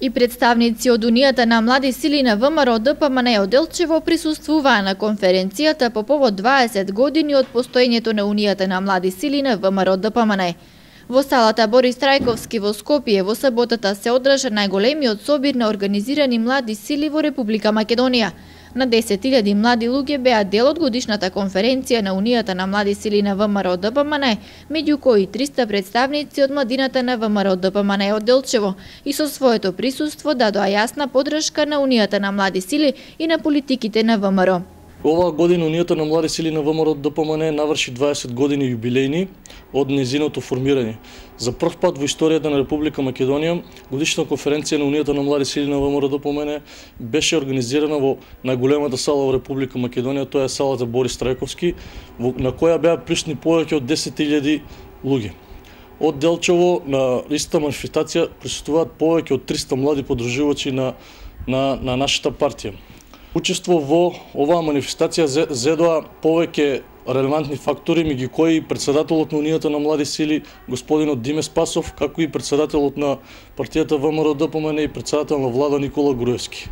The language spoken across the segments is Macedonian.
И представници од Унијата на млади сили на ВМРО ДПМНЕ од Делчево присуствуваа на конференцијата по повод 20 години од постоењето на Унијата на млади сили на ВМРО ДПМНЕ. Во салата Борис Трајковски во Скопје во саботата се одржа најголемиот собир на организирани млади сили во Република Македонија. На 10.000 млади луѓе беа дел од годишната конференција на Унијата на млади сили на ВМРО ДПМНЕ, меѓу кои 300 представници од младината на ВМРО ДПМНЕ од Делчево и со своето присуство дадоа јасна поддршка на Унијата на млади сили и на политиките на ВМРО. Оваа година Унијата на млади сили на ВМРО ДПМНЕ наврши 20 години јубилејни од нејзиното формирање. За прв пат во историјата на Република Македонија годишна конференција на Унијата на млади сили на ВМРО ДПМНЕ беше организирана во најголемата сала во Република Македонија, тоа е салата Борис Трајковски, на која беа присутни повеќе од 10.000 луѓе. Од Делчево на истата манифестација присуствуваат повеќе од 300 млади подржувачи на нашата партија. Учество во оваа манифестација зедоа повеќе релевантни фактори, меѓу кои претседателот на Унијата на млади сили, господинот Диме Спасов, како и претседателот на партијата ВМРО ДПМНЕ и претседател на влада Никола Груевски.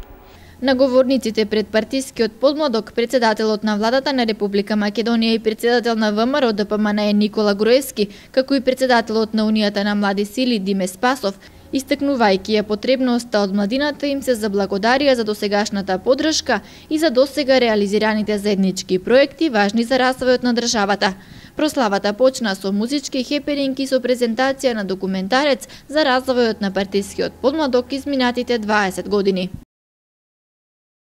На говорниците пред партискиот подмладок, претседателот на владата на Република Македонија и претседател на ВМРО ДПМНЕ Никола Груевски, како и претседателот на Унијата на млади сили Диме Спасов, истакнувајќи ја потребноста од младината, им се заблагодарија за досегашната поддршка и за досега реализираните заеднички проекти важни за развојот на државата. Прославата почна со музички хепенинг и со презентација на документарец за развојот на партискиот подмладок изминатите 20 години.